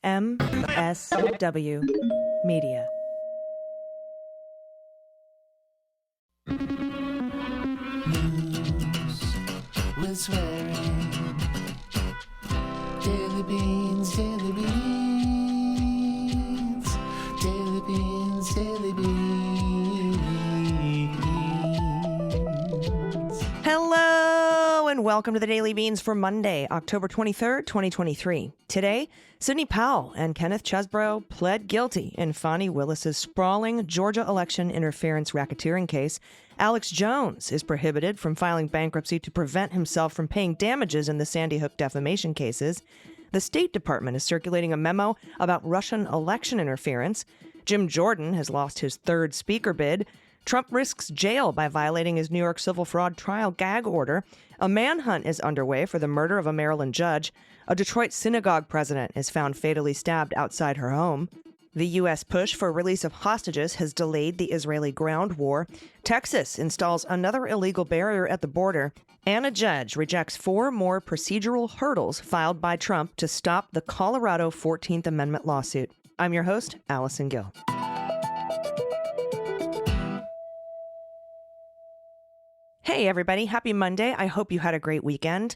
MSW Media. News with swearing. Daily beans, daily beans. Daily beans, daily beans. Hello and welcome to the Daily Beans for Monday, October 23rd, 2023. Today, Sidney Powell and Kenneth Chesebro pled guilty in Fani Willis's sprawling Georgia election interference racketeering case. Alex Jones is prohibited from filing bankruptcy to prevent himself from paying damages in the Sandy Hook defamation cases. The State Department is circulating a memo about Russian election interference. Jim Jordan has lost his third speaker bid. Trump risks jail by violating his New York civil fraud trial gag order. A manhunt is underway for the murder of a Maryland judge. A Detroit Synagogue president is found fatally stabbed outside her home. The U.S. push for release of hostages has delayed the Israeli ground war. Texas installs another illegal barrier at the border. And a judge rejects 4 more procedural hurdles filed by Trump to stop the Colorado 14th Amendment lawsuit. I'm your host, Allison Gill. Hey, everybody. Happy Monday. I hope you had a great weekend.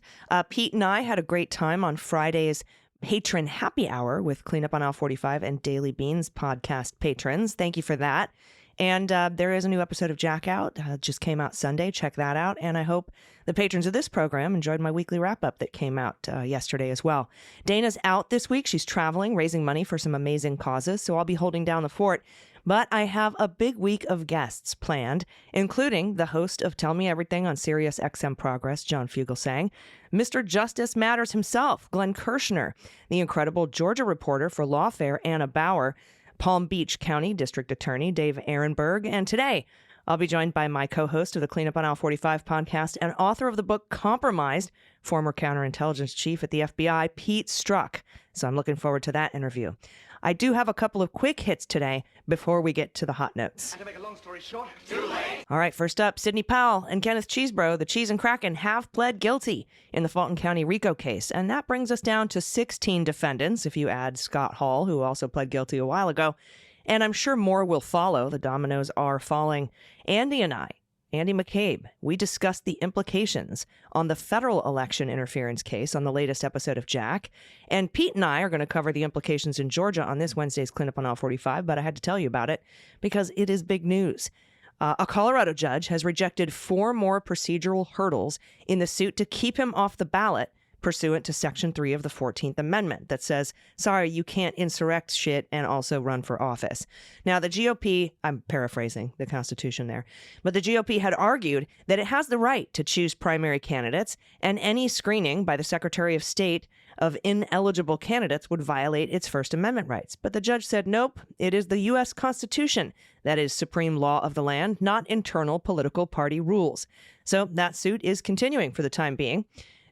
Pete and I had a great time on Friday's Patron Happy Hour with Cleanup on Aisle 45 and Daily Beans podcast patrons. Thank you for that. And there is a new episode of Jack out. Just came out Sunday. Check that out. And I hope the patrons of this program enjoyed my weekly wrap-up that came out yesterday as well. Dana's out this week. She's traveling, raising money for some amazing causes. So I'll be holding down the fort. But I have a big week of guests planned, including the host of Tell Me Everything on Sirius XM Progress, John Fugelsang, Mr. Justice Matters himself, Glenn Kirshner, the incredible Georgia reporter for Lawfare, Anna Bauer, Palm Beach County District Attorney Dave Ehrenberg, and today I'll be joined by my co-host of the Cleanup on Aisle 45 podcast and author of the book Compromised, former counterintelligence chief at the FBI, Pete Strzok. So I'm looking forward to that interview. I do have a couple of quick hits today before we get to the hot notes. And to make a long story short, too late. All right, first up, Sidney Powell and Kenneth Chesebro, the Cheese and Kraken, have pled guilty in the Fulton County RICO case. And that brings us down to 16 defendants, if you add Scott Hall, who also pled guilty a while ago. And I'm sure more will follow. The dominoes are falling. Andy and I, Andy McCabe, we discussed the implications on the federal election interference case on the latest episode of Jack. And Pete and I are going to cover the implications in Georgia on this Wednesday's Cleanup on Aisle 45, but I had to tell you about it because it is big news. A Colorado judge has rejected 4 more procedural hurdles in the suit to keep him off the ballot pursuant to Section 3 of the 14th Amendment that says, sorry, you can't insurrect shit and also run for office. Now, the GOP, I'm paraphrasing the Constitution there, but the GOP had argued that it has the right to choose primary candidates, and any screening by the Secretary of State of ineligible candidates would violate its First Amendment rights. But the judge said, nope, it is the U.S. Constitution that is supreme law of the land, not internal political party rules. So that suit is continuing for the time being.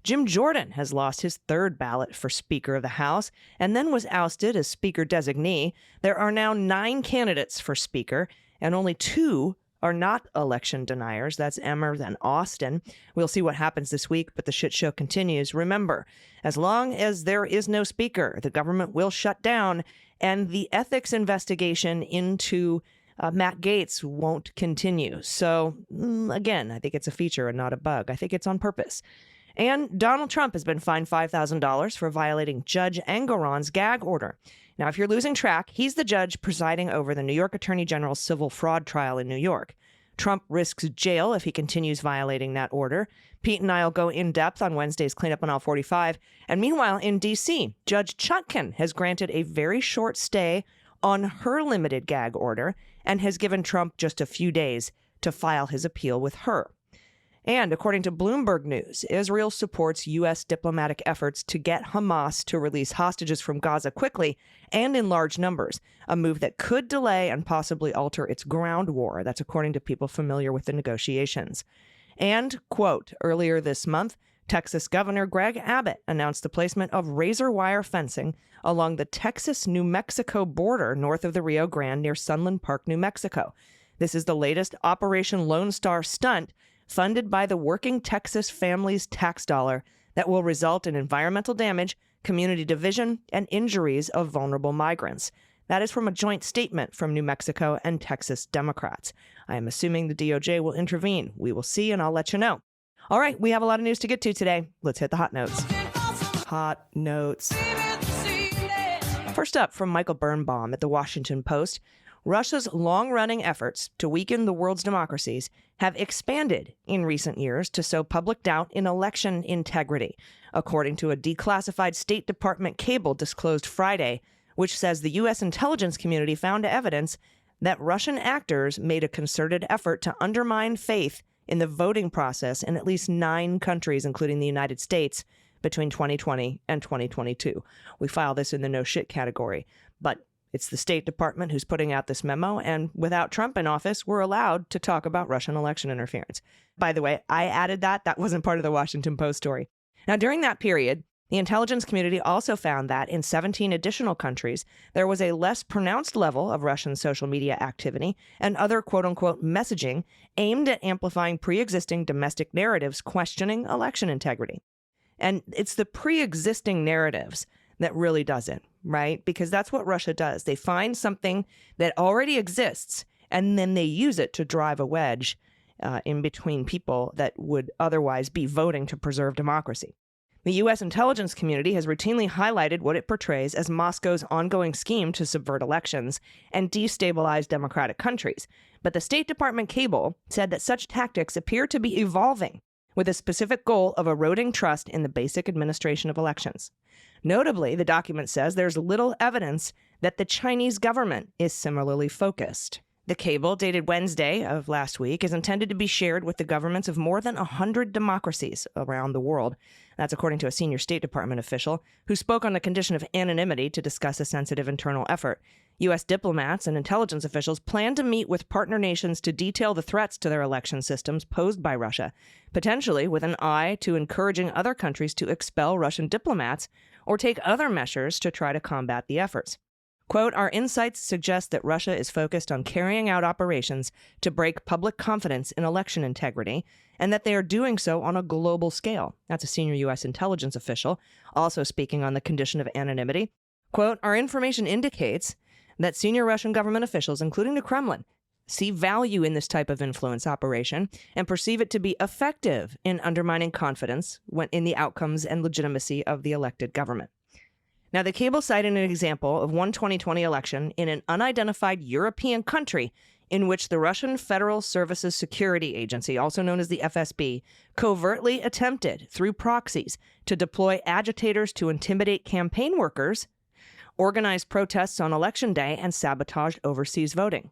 Jim Jordan has lost his third ballot for Speaker of the House and then was ousted as Speaker designee. There are now 9 candidates for Speaker, and only 2 are not election deniers. That's Emmer and Austin. We'll see what happens this week, but the shit show continues. Remember, as long as there is no Speaker, the government will shut down, and the ethics investigation into Matt Gaetz won't continue. So, again, I think it's a feature and not a bug. I think it's on purpose. And Donald Trump has been fined $5,000 for violating Judge Engoron's gag order. Now, if you're losing track, he's the judge presiding over the New York Attorney General's civil fraud trial in New York. Trump risks jail if he continues violating that order. Pete and I will go in depth on Wednesday's Cleanup on Aisle 45. And meanwhile, in D.C., Judge Chutkan has granted a very short stay on her limited gag order and has given Trump just a few days to file his appeal with her. And according to Bloomberg News, Israel supports U.S. diplomatic efforts to get Hamas to release hostages from Gaza quickly and in large numbers, a move that could delay and possibly alter its ground war. That's according to people familiar with the negotiations. And, quote, earlier this month, Texas Governor Greg Abbott announced the placement of razor wire fencing along the Texas-New Mexico border north of the Rio Grande near Sunland Park, New Mexico. This is the latest Operation Lone Star stunt funded by the working Texas family's tax dollar that will result in environmental damage, community division, and injuries of vulnerable migrants. That is from a joint statement from New Mexico and Texas Democrats. I am assuming the DOJ will intervene. We will see, and I'll let you know. All right, we have a lot of news to get to today. Let's hit the hot notes. Hot notes. First up, from Michael Birnbaum at the Washington Post, Russia's long-running efforts to weaken the world's democracies have expanded in recent years to sow public doubt in election integrity, according to a declassified State Department cable disclosed Friday, which says the U.S. intelligence community found evidence that Russian actors made a concerted effort to undermine faith in the voting process in at least 9 countries, including the United States, between 2020 and 2022. We file this in the no shit category, but it's the State Department who's putting out this memo, and without Trump in office, we're allowed to talk about Russian election interference. By the way, I added that. That wasn't part of the Washington Post story. Now, during that period, the intelligence community also found that in 17 additional countries, there was a less pronounced level of Russian social media activity and other quote-unquote messaging aimed at amplifying pre-existing domestic narratives questioning election integrity. And it's the pre-existing narratives that really does it, right? Because that's what Russia does. They find something that already exists, and then they use it to drive a wedge in between people that would otherwise be voting to preserve democracy. The U.S. intelligence community has routinely highlighted what it portrays as Moscow's ongoing scheme to subvert elections and destabilize democratic countries. But the State Department cable said that such tactics appear to be evolving with a specific goal of eroding trust in the basic administration of elections. Notably, the document says there's little evidence that the Chinese government is similarly focused. The cable, dated Wednesday of last week, is intended to be shared with the governments of more than 100 democracies around the world. That's according to a senior State Department official who spoke on the condition of anonymity to discuss a sensitive internal effort. U.S. diplomats and intelligence officials plan to meet with partner nations to detail the threats to their election systems posed by Russia, potentially with an eye to encouraging other countries to expel Russian diplomats or take other measures to try to combat the efforts. Quote, our insights suggest that Russia is focused on carrying out operations to break public confidence in election integrity, and that they are doing so on a global scale. That's a senior U.S. intelligence official, also speaking on the condition of anonymity. Quote, our information indicates that senior Russian government officials, including the Kremlin, see value in this type of influence operation and perceive it to be effective in undermining confidence in the outcomes and legitimacy of the elected government. Now, the cable cited an example of one 2020 election in an unidentified European country in which the Russian Federal Services Security Agency, also known as the FSB, covertly attempted, through proxies, to deploy agitators to intimidate campaign workers, organize protests on Election Day, and sabotage overseas voting.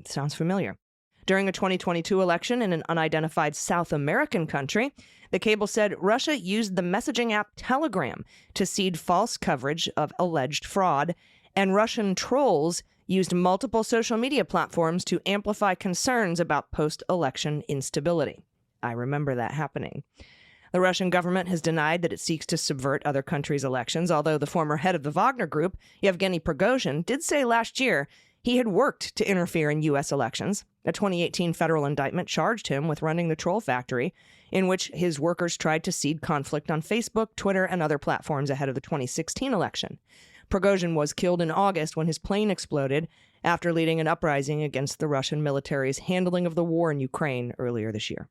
Sounds familiar. During a 2022 election in an unidentified South American country, the cable said Russia used the messaging app Telegram to seed false coverage of alleged fraud, and Russian trolls used multiple social media platforms to amplify concerns about post-election instability. I remember that happening. The Russian government has denied that it seeks to subvert other countries' elections, although the former head of the Wagner Group, Yevgeny Prigozhin, did say last year he had worked to interfere in U.S. elections. A 2018 federal indictment charged him with running the troll factory, in which his workers tried to seed conflict on Facebook, Twitter, and other platforms ahead of the 2016 election. Prigozhin was killed in August when his plane exploded after leading an uprising against the Russian military's handling of the war in Ukraine earlier this year.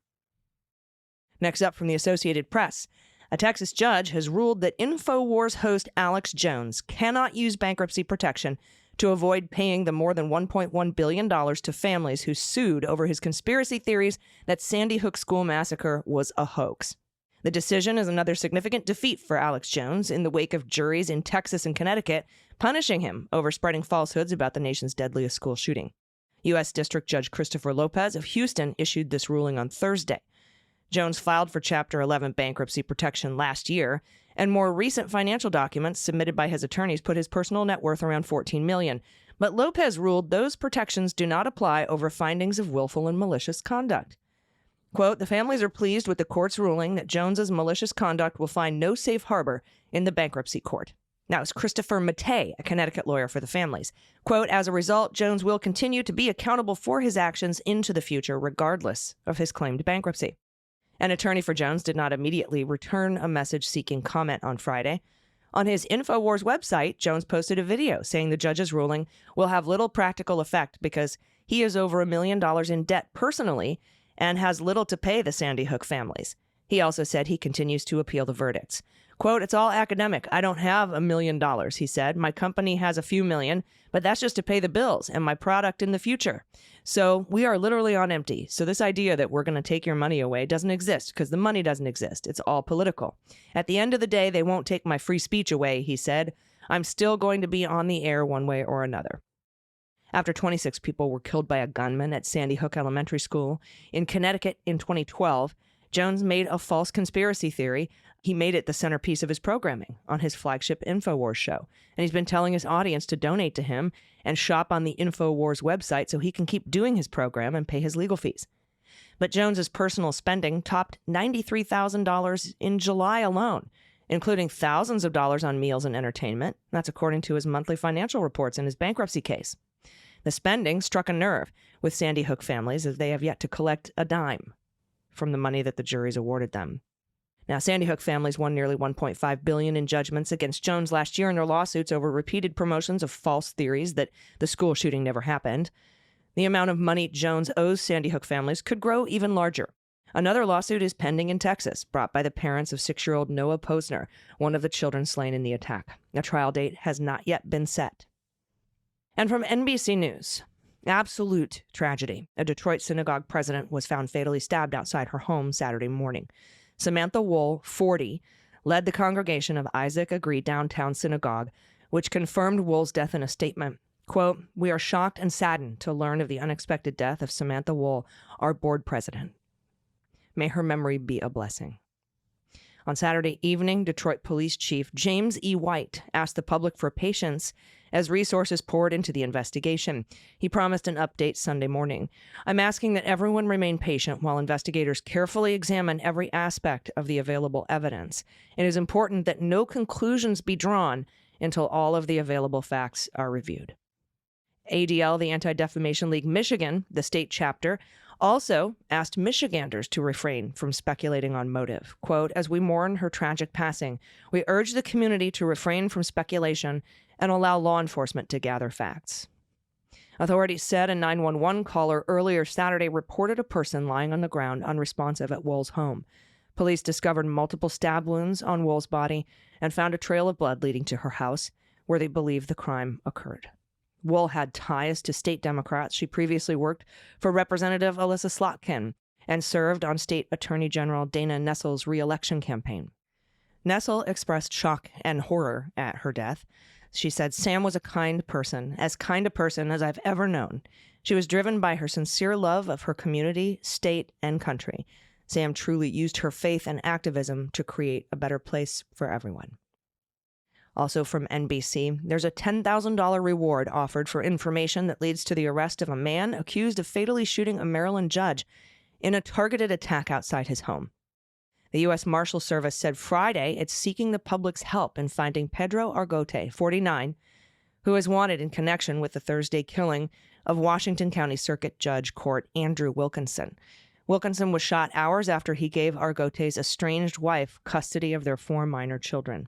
Next up from the Associated Press, a Texas judge has ruled that InfoWars host Alex Jones cannot use bankruptcy protection to avoid paying the more than $1.1 billion to families who sued over his conspiracy theories that Sandy Hook school massacre was a hoax. The decision is another significant defeat for Alex Jones in the wake of juries in Texas and Connecticut punishing him over spreading falsehoods about the nation's deadliest school shooting. U.S. District Judge Christopher Lopez of Houston issued this ruling on Thursday. Jones filed for Chapter 11 bankruptcy protection last year, and more recent financial documents submitted by his attorneys put his personal net worth around $14 million. But Lopez ruled those protections do not apply over findings of willful and malicious conduct. Quote, the families are pleased with the court's ruling that Jones's malicious conduct will find no safe harbor in the bankruptcy court. Now, it's Christopher Mattei, a Connecticut lawyer for the families. Quote, as a result, Jones will continue to be accountable for his actions into the future, regardless of his claimed bankruptcy. An attorney for Jones did not immediately return a message seeking comment on Friday. On his InfoWars website, Jones posted a video saying the judge's ruling will have little practical effect because he is over $1 million in debt personally and has little to pay the Sandy Hook families. He also said he continues to appeal the verdicts. Quote, "It's all academic. I don't have $1 million, he said. My company has a few million, but that's just to pay the bills and my product in the future. So we are literally on empty. So this idea that we're going to take your money away doesn't exist because the money doesn't exist. It's all political. At the end of the day, they won't take my free speech away," he said. "I'm still going to be on the air one way or another." After 26 people were killed by a gunman at Sandy Hook Elementary School in Connecticut in 2012, Jones made a false conspiracy theory. He made it the centerpiece of his programming on his flagship InfoWars show. And he's been telling his audience to donate to him and shop on the InfoWars website so he can keep doing his program and pay his legal fees. But Jones's personal spending topped $93,000 in July alone, including thousands of dollars on meals and entertainment. That's according to his monthly financial reports in his bankruptcy case. The spending struck a nerve with Sandy Hook families as they have yet to collect a dime from the money that the juries awarded them. Now, Sandy Hook families won nearly $1.5 billion in judgments against Jones last year in their lawsuits over repeated promotions of false theories that the school shooting never happened. The amount of money Jones owes Sandy Hook families could grow even larger. Another lawsuit is pending in Texas, brought by the parents of 6-year-old Noah Posner, one of the children slain in the attack. A trial date has not yet been set. And from NBC News, absolute tragedy. A Detroit Synagogue president was found fatally stabbed outside her home Saturday morning. Samantha Wool, 40, led the congregation of Isaac Agree Downtown Synagogue, which confirmed Wool's death in a statement. Quote, "We are shocked and saddened to learn of the unexpected death of Samantha Wool, our board president. May her memory be a blessing." On Saturday evening, Detroit Police Chief James E. White asked the public for patience as resources poured into the investigation. He promised an update Sunday morning. "I'm asking that everyone remain patient while investigators carefully examine every aspect of the available evidence. It is important that no conclusions be drawn until all of the available facts are reviewed." ADL, the Anti-Defamation League Michigan, the state chapter, also asked Michiganders to refrain from speculating on motive. Quote, "As we mourn her tragic passing, we urge the community to refrain from speculation and allow law enforcement to gather facts." Authorities said a 911 caller earlier Saturday reported a person lying on the ground unresponsive at Wool's home. Police discovered multiple stab wounds on Wool's body and found a trail of blood leading to her house, where they believe the crime occurred. Wool had ties to state Democrats. She previously worked for Representative Alyssa Slotkin and served on State Attorney General Dana Nessel's re-election campaign. Nessel expressed shock and horror at her death. She said, "Sam was a kind as a person as I've ever known. She was driven by her sincere love of her community, state, and country. Sam truly used her faith and activism to create a better place for everyone." Also from NBC, there's a $10,000 reward offered for information that leads to the arrest of a man accused of fatally shooting a Maryland judge in a targeted attack outside his home. The U.S. Marshal Service said Friday it's seeking the public's help in finding Pedro Argote, 49, who is wanted in connection with the Thursday killing of Washington County Circuit Judge Court Andrew Wilkinson. Wilkinson was shot hours after he gave Argote's estranged wife custody of their 4 minor children.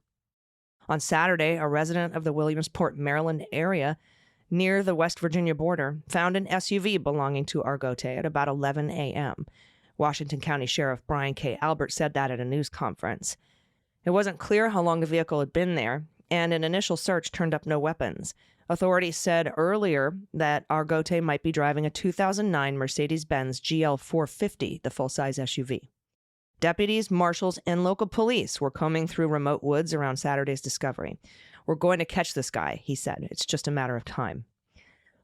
On Saturday, a resident of the Williamsport, Maryland area near the West Virginia border found an SUV belonging to Argote at about 11 a.m. Washington County Sheriff Brian K. Albert said that at a news conference. It wasn't clear how long the vehicle had been there, and an initial search turned up no weapons. Authorities said earlier that Argote might be driving a 2009 Mercedes-Benz GL 450, the full-size SUV. Deputies, marshals, and local police were combing through remote woods around Saturday's discovery. "We're going to catch this guy," he said. "It's just a matter of time."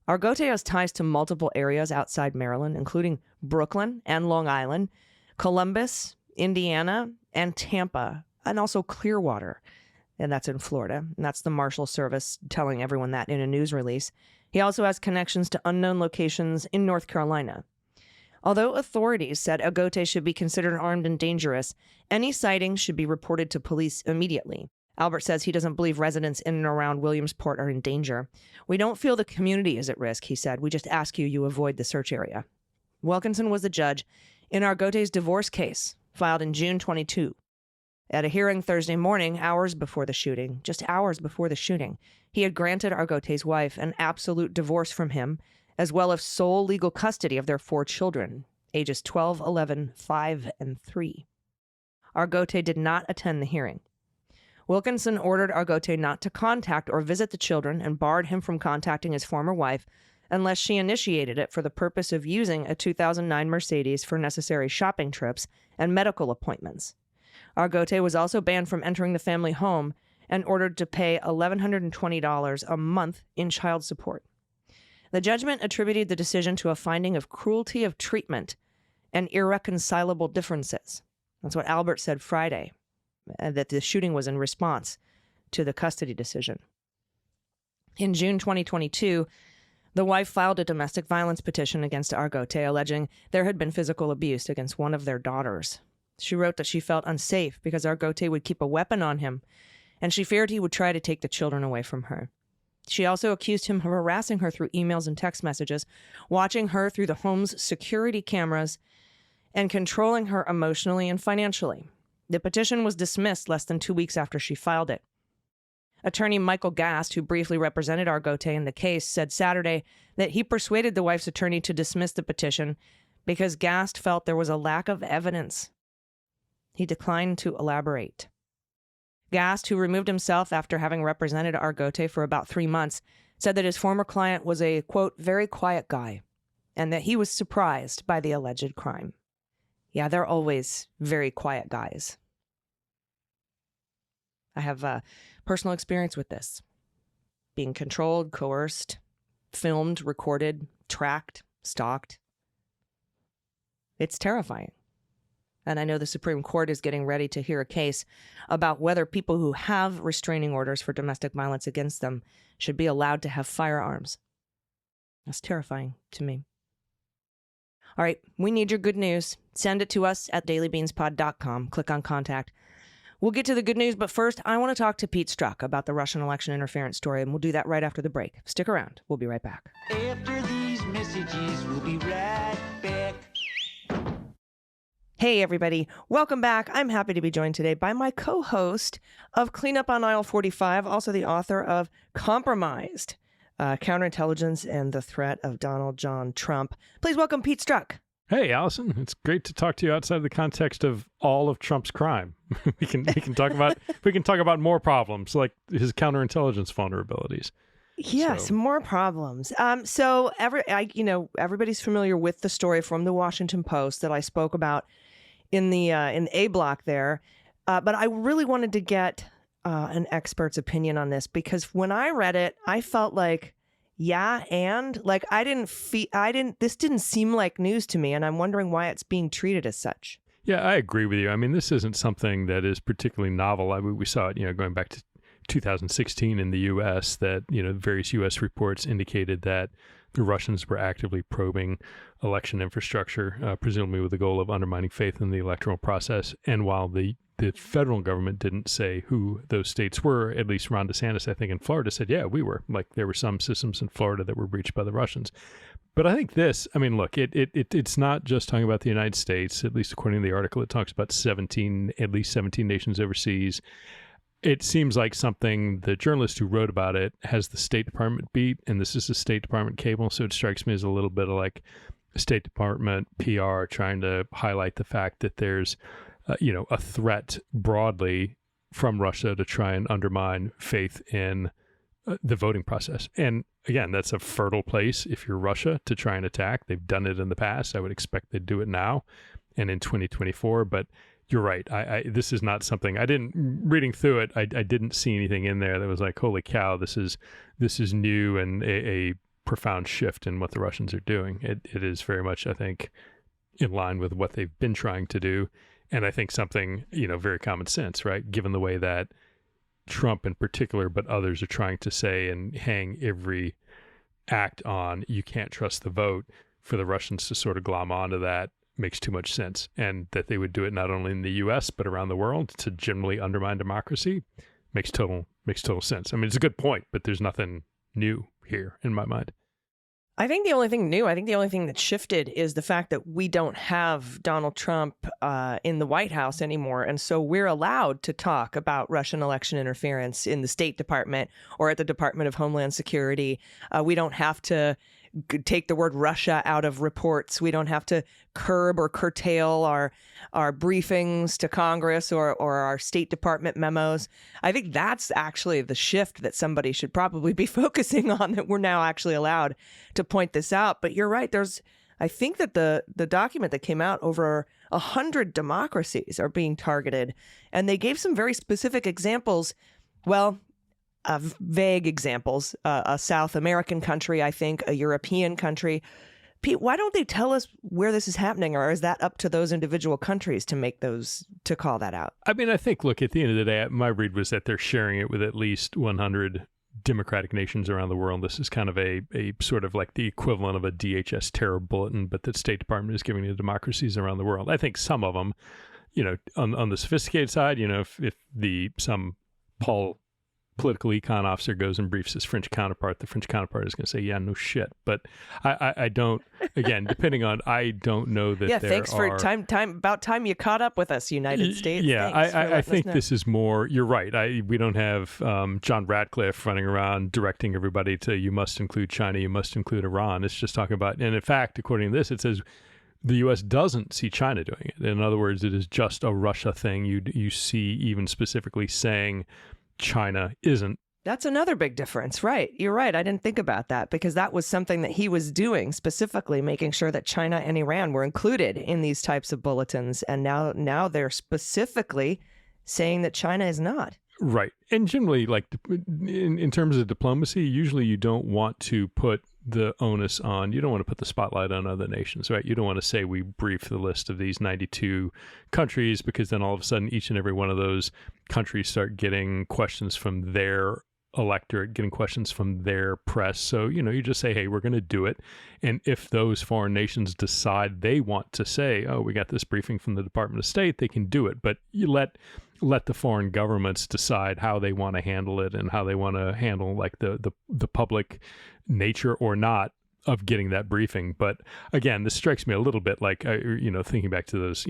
Argote has ties to multiple areas outside Maryland, including Brooklyn and Long Island, Columbus, Indiana, and Tampa, and also Clearwater, and that's in Florida. And that's the Marshal Service telling everyone that in a news release. He also has connections to unknown locations in North Carolina. Although authorities said Argote should be considered armed and dangerous, any sightings should be reported to police immediately. Albert says he doesn't believe residents in and around Williamsport are in danger. "We don't feel the community is at risk," he said. "We just ask you avoid the search area." Wilkinson was the judge in Argote's divorce case, filed in June 22. At a hearing Thursday morning, just hours before the shooting, he had granted Argote's wife an absolute divorce from him, as well as sole legal custody of their 4 children, ages 12, 11, 5, and 3. Argote did not attend the hearing. Wilkinson ordered Argote not to contact or visit the children and barred him from contacting his former wife unless she initiated it for the purpose of using a 2009 Mercedes for necessary shopping trips and medical appointments. Argote was also banned from entering the family home and ordered to pay $1,120 a month in child support. The judgment attributed the decision to a finding of cruelty of treatment and irreconcilable differences. That's what Albert said Friday, that the shooting was in response to the custody decision. In June 2022, the wife filed a domestic violence petition against Argote, alleging there had been physical abuse against one of their daughters. She wrote that she felt unsafe because Argote would keep a weapon on him, and she feared he would try to take the children away from her. She also accused him of harassing her through emails and text messages, watching her through the home's security cameras, and controlling her emotionally and financially. The petition was dismissed less than 2 weeks after she filed it. Attorney Michael Gast, who briefly represented Argote in the case, said Saturday that he persuaded the wife's attorney to dismiss the petition because Gast felt there was a lack of evidence. He declined to elaborate. Gast, who removed himself after having represented Argote for about 3 months, said that his former client was a, quote, very quiet guy, and that he was surprised by the alleged crime. Yeah, they're always very quiet guys. I have personal experience with this. Being controlled, coerced, filmed, recorded, tracked, stalked. It's terrifying. And I know the Supreme Court is getting ready to hear a case about whether people who have restraining orders for domestic violence against them should be allowed to have firearms. That's terrifying to me. All right, we need your good news. Send it to us at dailybeanspod.com. Click on contact. We'll get to the good news, but first, I want to talk to Pete Strzok about the Russian election interference story, and we'll do that right after the break. Stick around. We'll be right back. After these messages, we'll be right back. Hey, everybody. Welcome back. I'm happy to be joined today by my co-host of Cleanup on Aisle 45, also the author of Compromised, Counterintelligence and the Threat of Donald John Trump. Please welcome Pete Strzok. Hey, Allison. It's great to talk to you outside the context of all of Trump's crime. we can talk about more problems like his counterintelligence vulnerabilities. Yes, more problems. So everybody's familiar with the story from the Washington Post that I spoke about in the A block there, but I really wanted to get an expert's opinion on this because when I read it, I felt like, this didn't seem like news to me, and I'm wondering why it's being treated as such. Yeah, I agree with you. I mean, this isn't something that is particularly novel. We saw it, going back to 2016 in the U.S. that, various U.S. reports indicated that the Russians were actively probing election infrastructure, presumably with the goal of undermining faith in the electoral process. And while the federal government didn't say who those states were, at least Ron DeSantis, I think, in Florida said, yeah, we were. Like, there were some systems in Florida that were breached by the Russians. But I think look, it's not just talking about the United States, at least according to the article. It talks about at least 17 nations overseas. It seems like something the journalist who wrote about it has the State Department beat, and this is a State Department cable, so it strikes me as a little bit of like State Department PR trying to highlight the fact that there's, a threat broadly from Russia to try and undermine faith in the voting process. And again, that's a fertile place if you're Russia to try and attack. They've done it in the past. I would expect they'd do it now and in 2024, but you're right. This is not something reading through it. I didn't see anything in there that was like, holy cow, this is new and a profound shift in what the Russians are doing. It is very much, I think, in line with what they've been trying to do. And I think something, very common sense, right? Given the way that Trump in particular, but others are trying to say and hang every act on, you can't trust the vote, for the Russians to sort of glom onto that makes too much sense. And that they would do it not only in the U.S., but around the world to generally undermine democracy makes total sense. I mean, it's a good point, but there's nothing new here in my mind. I think the only thing that shifted is the fact that we don't have Donald Trump in the White House anymore. And so we're allowed to talk about Russian election interference in the State Department or at the Department of Homeland Security. We don't have to take the word Russia out of reports. We don't have to curb or curtail our briefings to Congress or our State Department memos. I think that's actually the shift that somebody should probably be focusing on, that we're now actually allowed to point this out. But you're right. I think that the document that came out, over 100 democracies are being targeted, and they gave some very specific examples. Well, vague examples, a South American country, I think, a European country. Pete, why don't they tell us where this is happening, or is that up to those individual countries to call that out? I mean, I think, look, at the end of the day, my read was that they're sharing it with at least 100 democratic nations around the world. This is kind of a sort of like the equivalent of a DHS terror bulletin, but that State Department is giving to democracies around the world. I think some of them, on the sophisticated side, if some political econ officer goes and briefs his French counterpart, the French counterpart is going to say, yeah, no shit. But I don't, again, depending on, I don't know that there thanks for about time you caught up with us, United States. Yeah, I think this is more, you're right. We don't have John Radcliffe running around directing everybody to, you must include China, you must include Iran. It's just talking about, and in fact, according to this, it says the U.S. doesn't see China doing it. In other words, it is just a Russia thing. You see even specifically saying China isn't. That's another big difference, right? You're right. I didn't think about that, because that was something that he was doing, specifically making sure that China and Iran were included in these types of bulletins. And now they're specifically saying that China is not. Right. And generally, like in terms of diplomacy, usually you don't want to put the onus on, you don't want to put the spotlight on other nations, right? You don't want to say we brief the list of these 92 countries, because then all of a sudden each and every one of those countries start getting questions from their electorate, getting questions from their press. So, you just say, hey, we're going to do it. And if those foreign nations decide they want to say, oh, we got this briefing from the Department of State, they can do it. But you let the foreign governments decide how they want to handle it and how they want to handle like the public nature or not of getting that briefing. But again, this strikes me a little bit like, thinking back to those,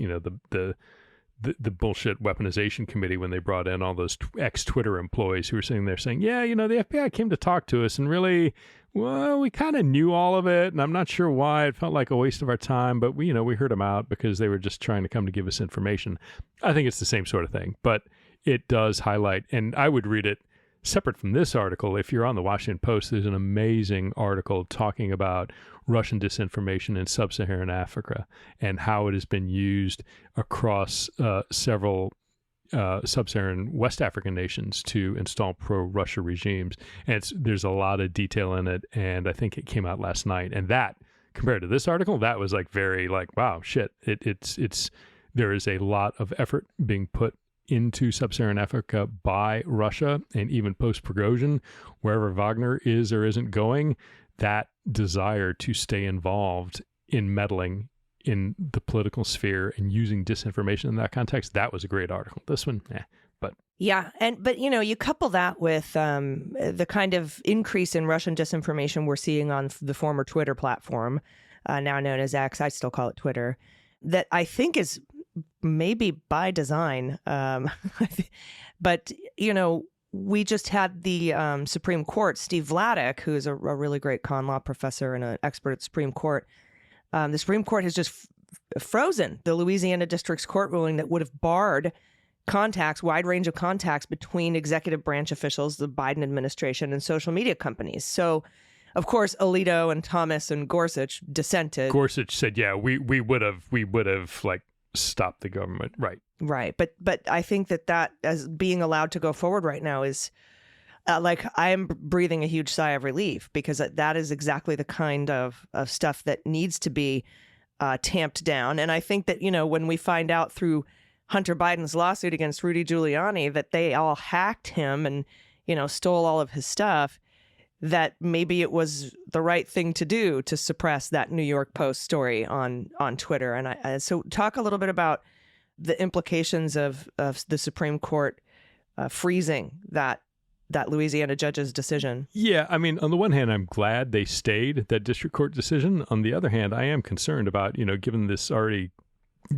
the bullshit weaponization committee, when they brought in all those ex-Twitter employees who were sitting there saying, yeah, the FBI came to talk to us and really, well, we kind of knew all of it, and I'm not sure why. It felt like a waste of our time, but we heard them out because they were just trying to come to give us information. I think it's the same sort of thing, but it does highlight, and I would read it separate from this article. If you're on the Washington Post, there's an amazing article talking about Russian disinformation in sub-Saharan Africa and how it has been used across several sub-Saharan West African nations to install pro-Russia regimes. And there's a lot of detail in it, and I think it came out last night. And that, compared to this article, that was like very like, wow, shit. It's there is a lot of effort being put into sub-Saharan Africa by Russia, and even post-Prigozhin, wherever Wagner is or isn't going, that desire to stay involved in meddling in the political sphere and using disinformation in that context, that was a great article. This one, but. Yeah, but you couple that with the kind of increase in Russian disinformation we're seeing on the former Twitter platform, now known as X, I still call it Twitter, that I think is maybe by design. But, we just had the Supreme Court, Steve Vladeck, who is a really great con law professor and an expert at Supreme Court. The Supreme Court has just frozen the Louisiana District's court ruling that would have barred wide range of contacts between executive branch officials, the Biden administration, and social media companies. So, of course, Alito and Thomas and Gorsuch dissented. Gorsuch said, yeah, we would have like stopped the government. Right. But I think that as being allowed to go forward right now is like, I am breathing a huge sigh of relief, because that is exactly the kind of stuff that needs to be tamped down. And I think that, when we find out through Hunter Biden's lawsuit against Rudy Giuliani that they all hacked him and, stole all of his stuff, that maybe it was the right thing to do to suppress that New York Post story on Twitter. And so talk a little bit about the implications of the Supreme Court freezing that that Louisiana judge's decision. Yeah, I mean, on the one hand, I'm glad they stayed that district court decision. On the other hand, I am concerned about, given this already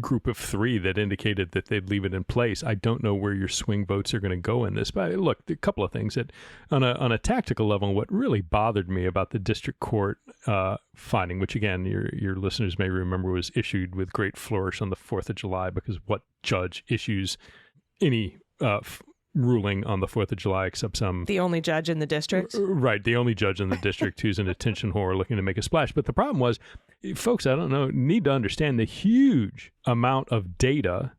group of 3 that indicated that they'd leave it in place, I don't know where your swing votes are going to go in this. But look, a couple of things that on a tactical level, what really bothered me about the district court finding, which again, your listeners may remember was issued with great flourish on the 4th of July, because what judge issues any ruling on the 4th of July except some... The only judge in the district? Right, the only judge in the district who's an attention whore looking to make a splash. But the problem was, folks, I don't know, need to understand the huge amount of data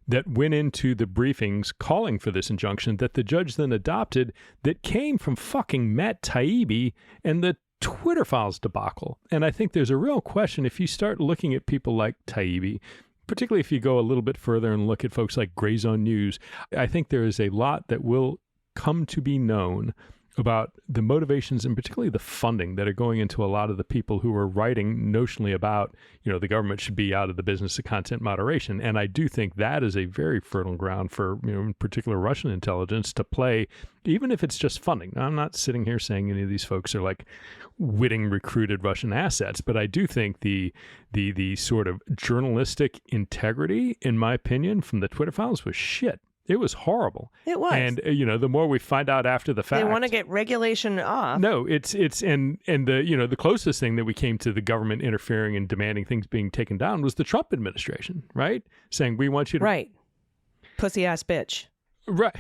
that went into the briefings calling for this injunction that the judge then adopted that came from fucking Matt Taibbi and the Twitter files debacle. And I think there's a real question if you start looking at people like Taibbi, particularly if you go a little bit further and look at folks like Gray Zone News, I think there is a lot that will come to be known about the motivations and particularly the funding that are going into a lot of the people who are writing notionally about, the government should be out of the business of content moderation. And I do think that is a very fertile ground for, in particular Russian intelligence to play, even if it's just funding. Now, I'm not sitting here saying any of these folks are like witting recruited Russian assets, but I do think the sort of journalistic integrity, in my opinion, from the Twitter files was shit. It was horrible. It was. And, the more we find out after the fact. They want to get regulation off. No, it's and the closest thing that we came to the government interfering and demanding things being taken down was the Trump administration, right? Saying, we want you to. Right. Pussy ass bitch. Right.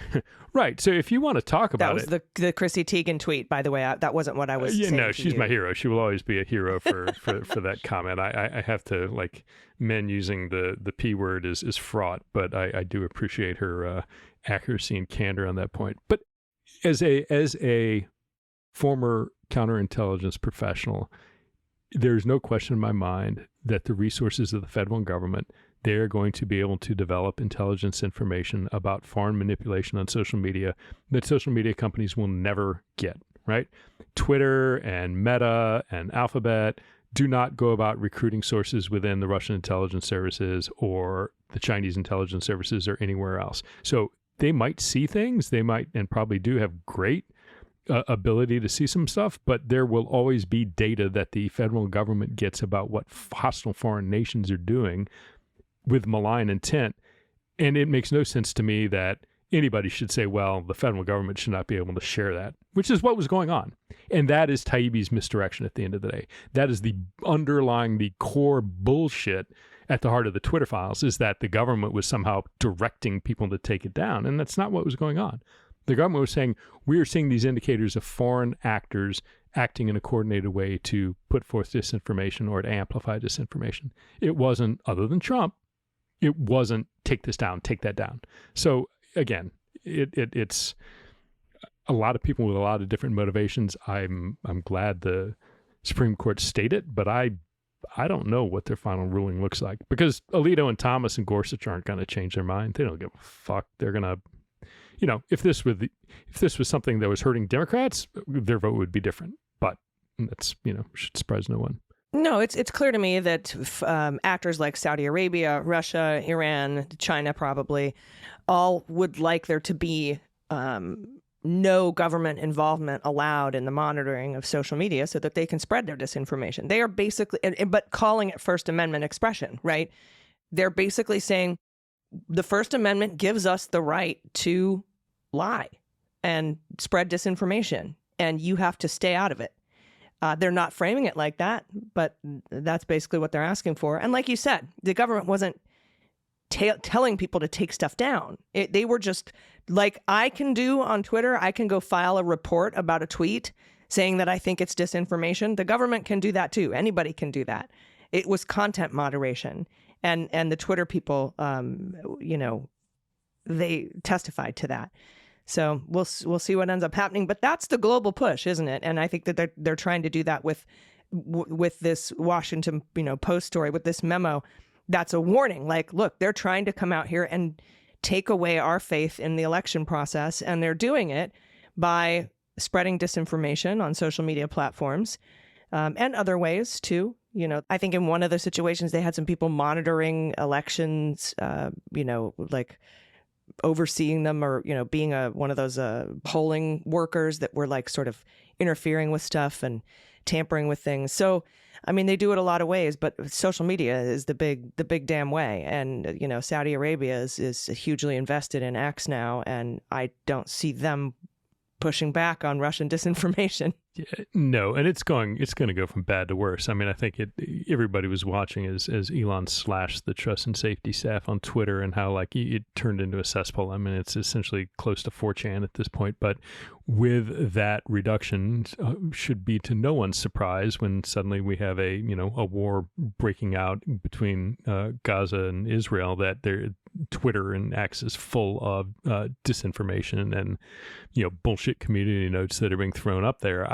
Right. So if you want to talk about it. That was the Chrissy Teigen tweet, by the way. That wasn't what I was saying. No, she's you. my hero. She will always be a hero for that comment. I have to, like, men using the P word is fraught, but I do appreciate her accuracy and candor on that point. But as a former counterintelligence professional, there's no question in my mind that the resources of the federal government, they're going to be able to develop intelligence information about foreign manipulation on social media that social media companies will never get, right? Twitter and Meta and Alphabet do not go about recruiting sources within the Russian intelligence services or the Chinese intelligence services or anywhere else. So they might see things, they might and probably do have great ability to see some stuff, but there will always be data that the federal government gets about what hostile foreign nations are doing with malign intent. And it makes no sense to me that anybody should say, well, the federal government should not be able to share that, which is what was going on. And that is Taibbi's misdirection at the end of the day. That is the underlying, the core bullshit at the heart of the Twitter files, is that the government was somehow directing people to take it down. And that's not what was going on. The government was saying, we are seeing these indicators of foreign actors acting in a coordinated way to put forth disinformation or to amplify disinformation. It wasn't, other than Trump, it wasn't take this down, take that down. So again, it's a lot of people with a lot of different motivations. I'm glad the Supreme Court stayed it, but I don't know what their final ruling looks like, because Alito and Thomas and Gorsuch aren't going to change their mind. They don't give a fuck. They're going to, if this was something that was hurting Democrats, their vote would be different. But that's, should surprise no one. No, it's clear to me that actors like Saudi Arabia, Russia, Iran, China probably all would like there to be no government involvement allowed in the monitoring of social media so that they can spread their disinformation. They are basically, but calling it First Amendment expression, right? They're basically saying the First Amendment gives us the right to lie and spread disinformation, and you have to stay out of it. They're not framing it like that, but that's basically what they're asking for. And like you said, the government wasn't telling people to take stuff down. They were just like I can do on Twitter. I can go file a report about a tweet saying that I think it's disinformation. The government can do that too. Anybody can do that. It was content moderation. And the Twitter people, they testified to that. So we'll see what ends up happening. But that's the global push, isn't it? And I think that they're trying to do that with this Washington Post story, with this memo. That's a warning. Like, look, they're trying to come out here and take away our faith in the election process. And they're doing it by spreading disinformation on social media platforms and other ways, too. I think in one of the situations, they had some people monitoring elections, like overseeing them or, being one of those polling workers that were like sort of interfering with stuff and tampering with things. So, I mean, they do it a lot of ways, but social media is the big damn way. And, Saudi Arabia is hugely invested in X now, and I don't see them pushing back on Russian disinformation. Yeah, no, and it's going to go from bad to worse. I mean, I think everybody was watching as Elon slashed the trust and safety staff on Twitter and how like it turned into a cesspool. I mean, it's essentially close to 4chan at this point. But with that reduction, should be to no one's surprise when suddenly we have a war breaking out between Gaza and Israel, that Twitter and X is full of disinformation and bullshit community notes that are being thrown up there.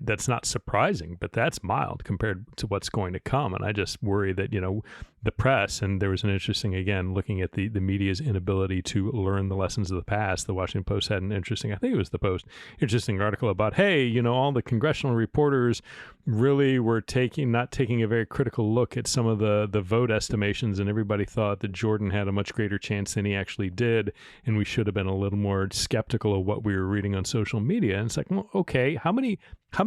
That's not surprising, but that's mild compared to what's going to come. And I just worry that the press, and there was an interesting, again, looking at the media's inability to learn the lessons of the past. The Washington Post had an interesting, I think it was the Post, interesting article about, hey, all the congressional reporters really were not taking a very critical look at some of the vote estimations, and everybody thought that Jordan had a much greater chance than he actually did, and we should have been a little more skeptical of what we were reading on social media. And it's like, well, okay, how many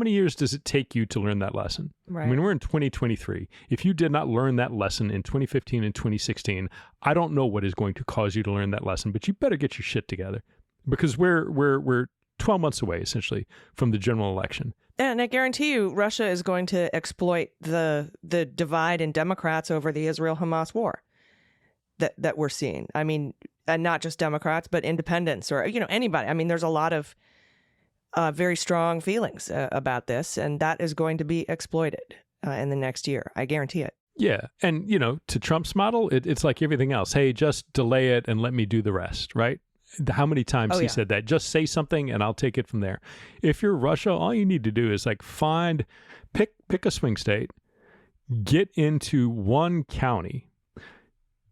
years does it take you to learn that lesson? Right. I mean, we're in 2023. If you did not learn that lesson in 2015 and 2016, I don't know what is going to cause you to learn that lesson, but you better get your shit together, because we're 12 months away, essentially, from the general election. And I guarantee you, Russia is going to exploit the divide in Democrats over the Israel-Hamas war that we're seeing. I mean, and not just Democrats, but independents or, anybody. I mean, there's a lot of very strong feelings about this, and that is going to be exploited in the next year. I guarantee it. Yeah. And, to Trump's model, it's like everything else. Hey, just delay it and let me do the rest, right? How many times he said that? Just say something and I'll take it from there. If you're Russia, all you need to do is like pick a swing state, get into one county,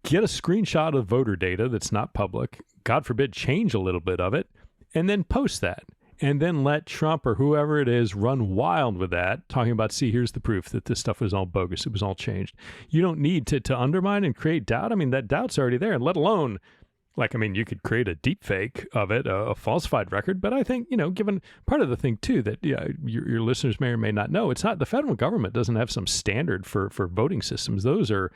get a screenshot of voter data that's not public, God forbid, change a little bit of it, and then post that. And then let Trump or whoever it is run wild with that, talking about, see, here's the proof that this stuff was all bogus. It was all changed. You don't need to undermine and create doubt. I mean, that doubt's already there, and let alone, you could create a deep fake of it, a falsified record. But I think, given part of the thing, too, that your listeners may or may not know, it's not the federal government doesn't have some standard for voting systems. Those are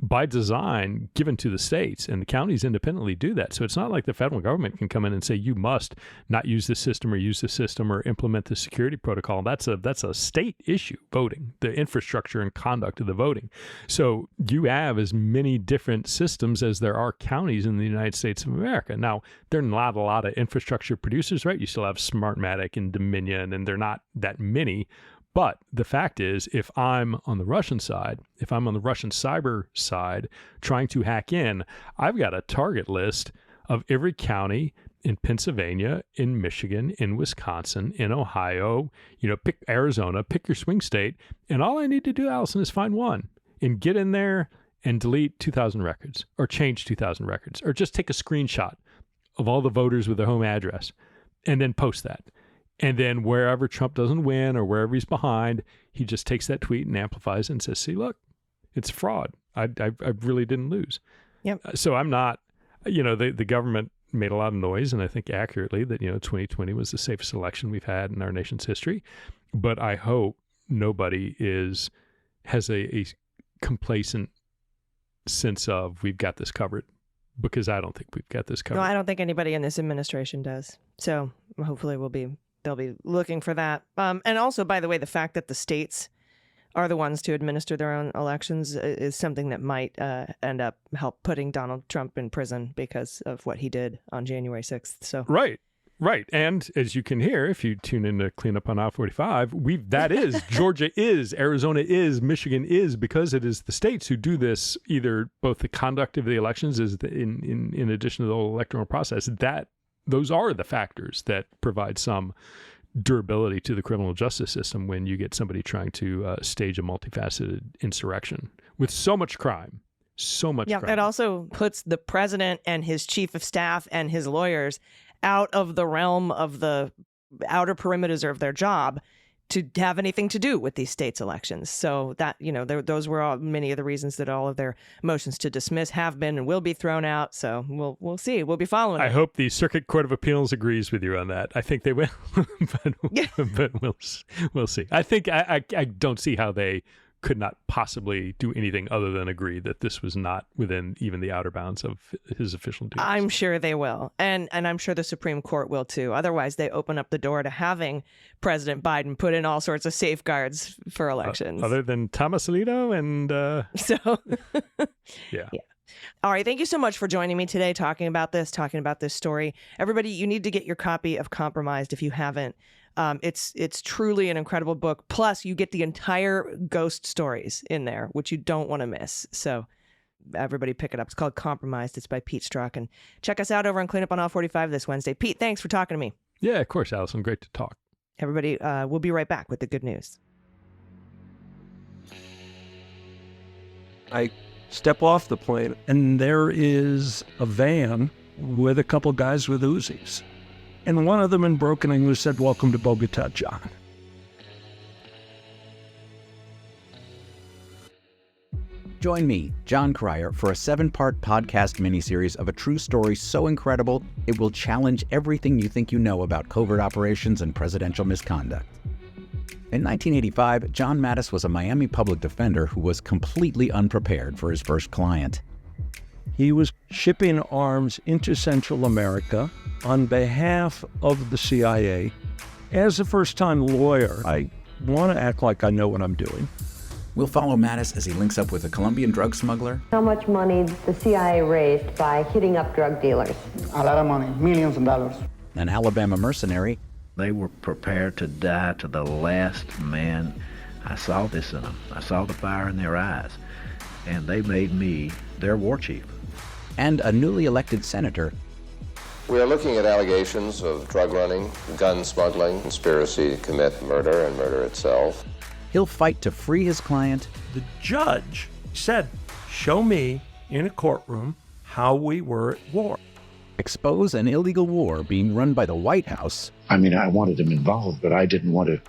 by design given to the states, and the counties independently do that. So it's not like the federal government can come in and say, you must not use this system or use this system or implement the security protocol. That's a state issue, voting, the infrastructure and conduct of the voting. So you have as many different systems as there are counties in the United States of America. Now, there are not a lot of infrastructure producers, right? You still have Smartmatic and Dominion, and they're not that many. But the fact is, if I'm on the Russian side, if I'm on the Russian cyber side trying to hack in, I've got a target list of every county in Pennsylvania, in Michigan, in Wisconsin, in Ohio, pick Arizona, pick your swing state. And all I need to do, Allison, is find one and get in there and delete 2,000 records or change 2,000 records or just take a screenshot of all the voters with their home address and then post that. And then wherever Trump doesn't win or wherever he's behind, he just takes that tweet and amplifies it and says, see, look, it's fraud. I really didn't lose. Yep. So I'm not, the government made a lot of noise, and I think accurately, that, 2020 was the safest election we've had in our nation's history. But I hope nobody has a complacent sense of we've got this covered, because I don't think we've got this covered. No, I don't think anybody in this administration does. So hopefully they'll be looking for that. And also, by the way, the fact that the states are the ones to administer their own elections is something that might end up putting Donald Trump in prison because of what he did on January 6th. So Right. And as you can hear, if you tune in to Clean Up on I-45, that is, Georgia is, Arizona is, Michigan is, because it is the states who do this, either both the conduct of the elections is in addition to the whole electoral process, those are the factors that provide some durability to the criminal justice system when you get somebody trying to stage a multifaceted insurrection with so much crime. Crime. It also puts the president and his chief of staff and his lawyers out of the realm of the outer perimeters of their job to have anything to do with these states' elections. So that, those were many of the reasons that all of their motions to dismiss have been and will be thrown out. So we'll see. We'll be following it. I hope the Circuit Court of Appeals agrees with you on that. I think they will, but we'll see. I think I don't see how they could not possibly do anything other than agree that this was not within even the outer bounds of his official duties. I'm sure they will. And I'm sure the Supreme Court will too. Otherwise, they open up the door to having President Biden put in all sorts of safeguards for elections. Other than Thomas Alito and... Yeah. All right. Thank you so much for joining me today, talking about this story. Everybody, you need to get your copy of Compromised if you haven't. It's truly an incredible book. Plus, you get the entire ghost stories in there, which you don't want to miss. So everybody pick it up. It's called Compromised. It's by Pete Strzok. And check us out over on Clean Up on All 45 this Wednesday. Pete, thanks for talking to me. Yeah, of course, Allison. Great to talk. Everybody, we'll be right back with the good news. I step off the plane, and there is a van with a couple guys with Uzis. And one of them in broken English said, "Welcome to Bogota, John." Join me, John Cryer, for a 7-part podcast miniseries of a true story so incredible it will challenge everything you think you know about covert operations and presidential misconduct. In 1985, John Mattis was a Miami public defender who was completely unprepared for his first client. He was shipping arms into Central America on behalf of the CIA. As a first-time lawyer, I want to act like I know what I'm doing. We'll follow Mattis as he links up with a Colombian drug smuggler. How much money the CIA raised by hitting up drug dealers? A lot of money, millions of dollars. An Alabama mercenary. They were prepared to die to the last man. I saw this in them. I saw the fire in their eyes. And they made me their war chief. And a newly elected senator. We are looking at allegations of drug running, gun smuggling, conspiracy to commit murder and murder itself. He'll fight to free his client. The judge said, "Show me in a courtroom how we were at war." Expose an illegal war being run by the White House. I mean, I wanted him involved, but I didn't want to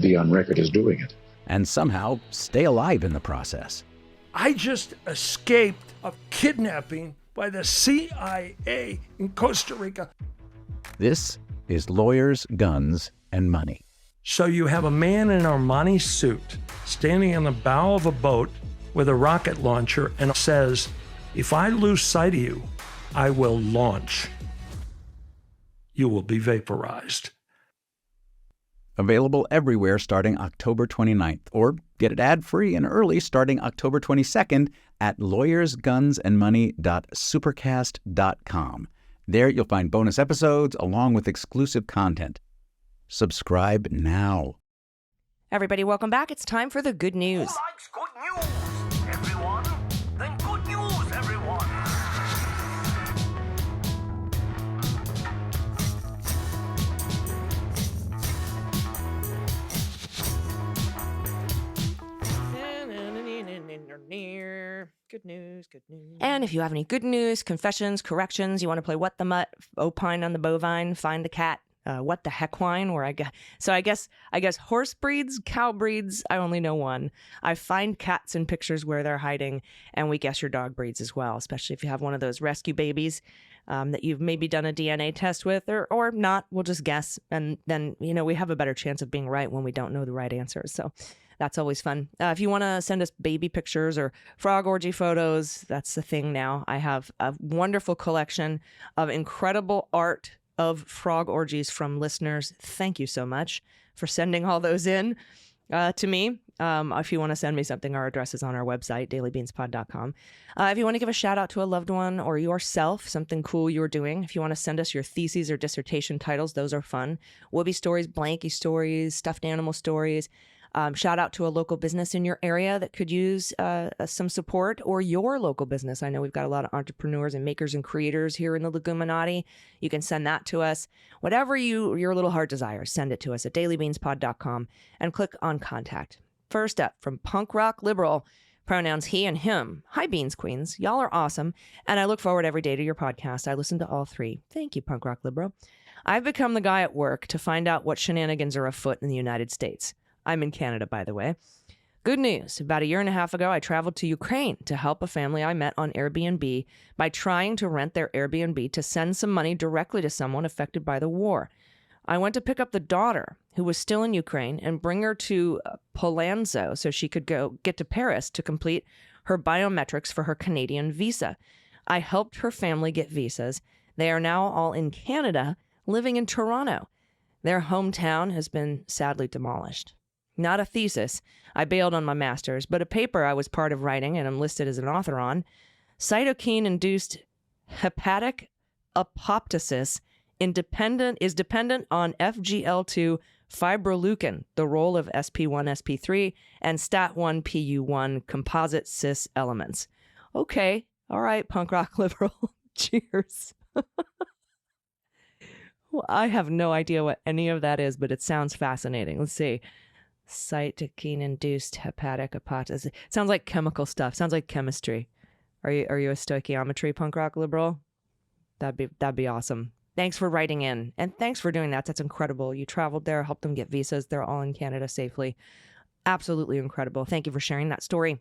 be on record as doing it. And somehow stay alive in the process. I just escaped a kidnapping by the CIA in Costa Rica. This is Lawyers, Guns, and Money. So you have a man in an Armani suit standing on the bow of a boat with a rocket launcher and says, "If I lose sight of you, I will launch. You will be vaporized." Available everywhere starting October 29th, or get it ad-free and early starting October 22nd at lawyersgunsandmoney.supercast.com. There you'll find bonus episodes along with exclusive content. Subscribe now. Everybody, welcome back. It's time for the good news. Who likes good news, everyone? Then good news, everyone. Good news, good news. And if you have any good news, confessions, corrections, you want to play What the Mutt, opine on the bovine, find the cat, what the heck wine, I guess horse breeds, cow breeds, I only know one. I find cats in pictures where they're hiding, and we guess your dog breeds as well, especially if you have one of those rescue babies that you've maybe done a DNA test with or not. We'll just guess, and then we have a better chance of being right when we don't know the right answers. So that's always fun. If you want to send us baby pictures or frog orgy photos, that's the thing now. I have a wonderful collection of incredible art of frog orgies from listeners. Thank you so much for sending all those in to me. If you want to send me something, our address is on our website, dailybeanspod.com. If you want to give a shout out to a loved one or yourself, something cool you're doing, if you want to send us your theses or dissertation titles, those are fun. Whoopee stories, blankie stories, stuffed animal stories. Shout out to a local business in your area that could use some support, or your local business. I know we've got a lot of entrepreneurs and makers and creators here in the Leguminati. You can send that to us. Whatever your little heart desires, send it to us at dailybeanspod.com and click on contact. First up, from Punk Rock Liberal, pronouns he and him. Hi, Beans Queens. Y'all are awesome, and I look forward every day to your podcast. I listen to all three. Thank you, Punk Rock Liberal. I've become the guy at work to find out what shenanigans are afoot in the United States. I'm in Canada, by the way. Good news. About a year and a half ago, I traveled to Ukraine to help a family I met on Airbnb by trying to rent their Airbnb to send some money directly to someone affected by the war. I went to pick up the daughter, who was still in Ukraine, and bring her to Polanzo so she could go get to Paris to complete her biometrics for her Canadian visa. I helped her family get visas. They are now all in Canada, living in Toronto. Their hometown has been sadly demolished. Not a thesis. I bailed on my master's, but a paper I was part of writing and I'm listed as an author on. Cytokine-induced hepatic apoptosis is dependent on FGL2 fibroleukin, the role of SP1, SP3, and STAT1, PU1 composite cis elements. Okay, all right, punk rock liberal. Cheers. Well, I have no idea what any of that is, but it sounds fascinating. Let's see. Cytokine-induced hepatic apoptosis. It sounds like chemical stuff. Sounds like chemistry. Are you a stoichiometry punk rock liberal? That'd be awesome. Thanks for writing in, and thanks for doing that. That's incredible. You traveled there, helped them get visas. They're all in Canada safely. Absolutely incredible. Thank you for sharing that story.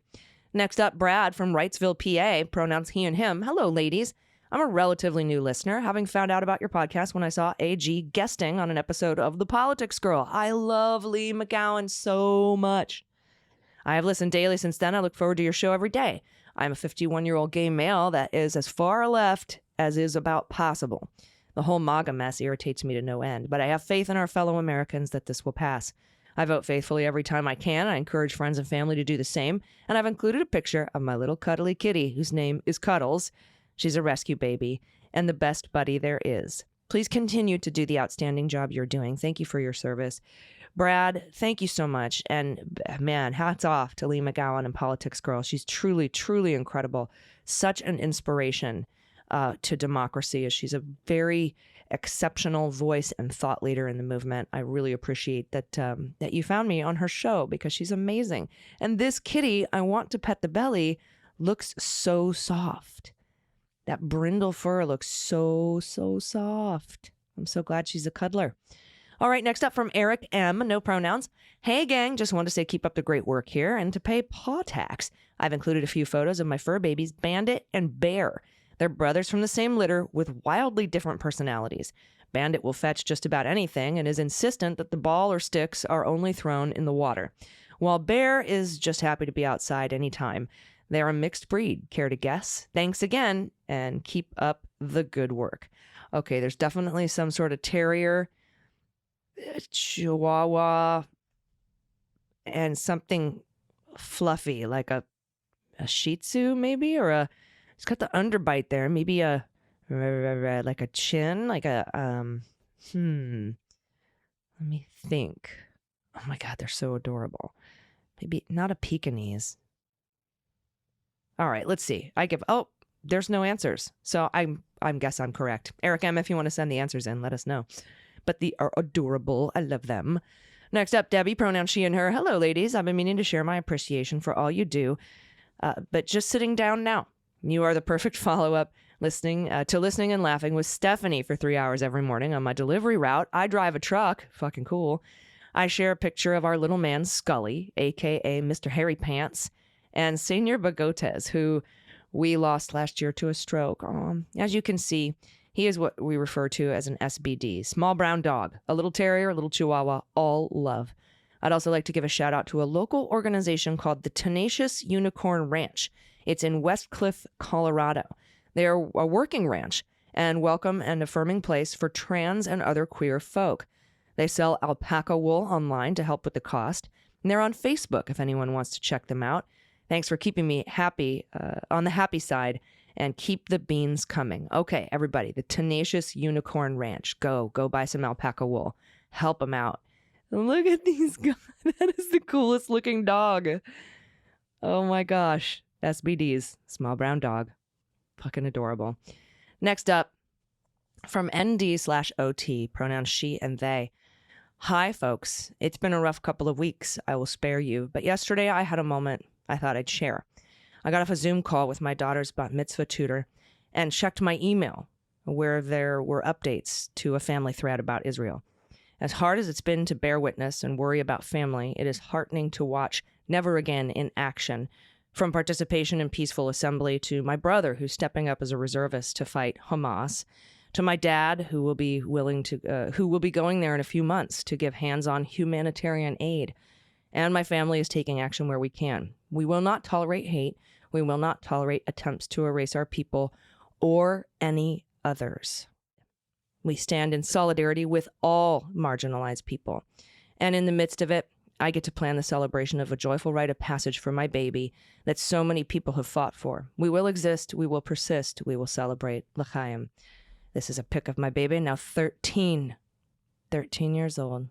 Next up, Brad from Wrightsville, PA, pronouns he and him. Hello, ladies. I'm a relatively new listener, having found out about your podcast when I saw AG guesting on an episode of The Politics Girl. I love Lee McGowan so much. I have listened daily since then. I look forward to your show every day. I'm a 51-year-old gay male that is as far left as is about possible. The whole MAGA mess irritates me to no end, but I have faith in our fellow Americans that this will pass. I vote faithfully every time I can. I encourage friends and family to do the same, and I've included a picture of my little cuddly kitty, whose name is Cuddles. She's a rescue baby, and the best buddy there is. Please continue to do the outstanding job you're doing. Thank you for your service. Brad, thank you so much, and man, hats off to Lee McGowan and Politics Girl. She's truly, truly incredible. Such an inspiration to democracy, as she's a very exceptional voice and thought leader in the movement. I really appreciate that that you found me on her show, because she's amazing. And this kitty, I want to pet the belly, looks so soft. That brindle fur looks so, so soft. I'm so glad she's a cuddler. All right, next up from Eric M., no pronouns. Hey, gang, just want to say keep up the great work here, and to pay paw tax, I've included a few photos of my fur babies, Bandit and Bear. They're brothers from the same litter with wildly different personalities. Bandit will fetch just about anything and is insistent that the ball or sticks are only thrown in the water, while Bear is just happy to be outside anytime. They're a mixed breed. Care to guess? Thanks again, and keep up the good work. Okay, there's definitely some sort of terrier, chihuahua, and something fluffy, like a shih tzu maybe, or it's got the underbite there, maybe like a chin, like a, let me think. Oh my God, they're so adorable. Maybe not a Pekingese. All right, let's see. There's no answers. So I guess I'm correct. Eric M., if you want to send the answers in, let us know. But they are adorable. I love them. Next up, Debbie, pronouns she and her. Hello, ladies. I've been meaning to share my appreciation for all you do, but just sitting down now. You are the perfect follow-up listening and laughing with Stephanie for 3 hours every morning on my delivery route. I drive a truck. Fucking cool. I share a picture of our little man, Scully, a.k.a. Mr. Hairy Pants, and Senor Bagotes, who we lost last year to a stroke. As you can see, he is what we refer to as an SBD, small brown dog, a little terrier, a little chihuahua, all love. I'd also like to give a shout out to a local organization called the Tenacious Unicorn Ranch. It's in West Cliff, Colorado. They are a working ranch and welcome and affirming place for trans and other queer folk. They sell alpaca wool online to help with the cost, and they're on Facebook if anyone wants to check them out. Thanks for keeping me happy on the happy side, and keep the beans coming. Okay, everybody, the Tenacious Unicorn Ranch. Go buy some alpaca wool. Help them out. Look at these guys. That is the coolest looking dog. Oh my gosh. SBDs, small brown dog. Fucking adorable. Next up, from ND/OT, pronouns she and they. Hi, folks. It's been a rough couple of weeks. I will spare you. But yesterday I had a moment I thought I'd share. I got off a Zoom call with my daughter's bat mitzvah tutor and checked my email where there were updates to a family thread about Israel. As hard as it's been to bear witness and worry about family, it is heartening to watch Never Again in action, from participation in peaceful assembly to my brother, who's stepping up as a reservist to fight Hamas, to my dad, who will be going there in a few months to give hands-on humanitarian aid. And my family is taking action where we can. We will not tolerate hate. We will not tolerate attempts to erase our people or any others. We stand in solidarity with all marginalized people. And in the midst of it, I get to plan the celebration of a joyful rite of passage for my baby that so many people have fought for. We will exist. We will persist. We will celebrate L'chaim. This is a pic of my baby, now 13 years old,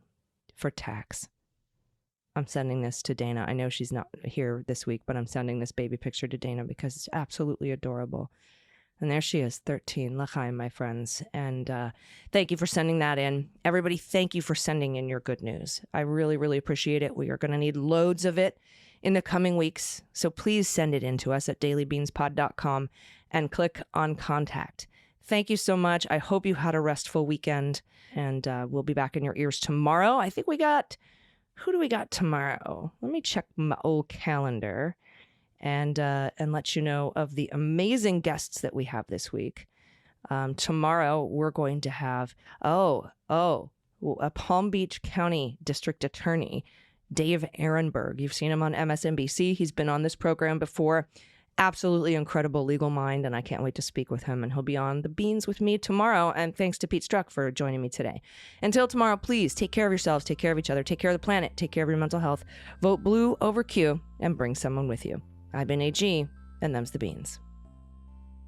for tax. I'm sending this to Dana. I know she's not here this week, but I'm sending this baby picture to Dana because it's absolutely adorable. And there she is, 13, L'chaim, my friends. And thank you for sending that in. Everybody, thank you for sending in your good news. I really, really appreciate it. We are going to need loads of it in the coming weeks. So please send it in to us at dailybeanspod.com and click on contact. Thank you so much. I hope you had a restful weekend. And we'll be back in your ears tomorrow. I think who do we got tomorrow? Let me check my old calendar and let you know of the amazing guests that we have this week. Tomorrow, we're going to have, a Palm Beach County District Attorney, Dave Ehrenberg. You've seen him on MSNBC. He's been on this program before. Absolutely incredible legal mind, and I can't wait to speak with him. And he'll be on the Beans with me tomorrow. And thanks to Pete Strzok for joining me today. Until tomorrow, please take care of yourselves, take care of each other, take care of the planet, take care of your mental health. Vote blue over Q and bring someone with you. I've been AG, and them's the Beans.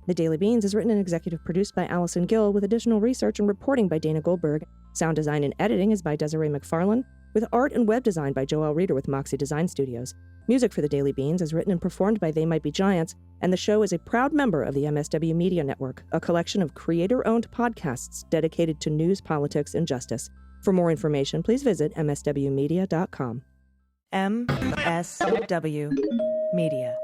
The Daily Beans is written and executive produced by Allison Gill, with additional research and reporting by Dana Goldberg. Sound design and editing is by Desiree McFarlane, with art and web design by Joelle Reeder with Moxie Design Studios. Music for The Daily Beans is written and performed by They Might Be Giants, and the show is a proud member of the MSW Media Network, a collection of creator-owned podcasts dedicated to news, politics, and justice. For more information, please visit mswmedia.com. MSW Media.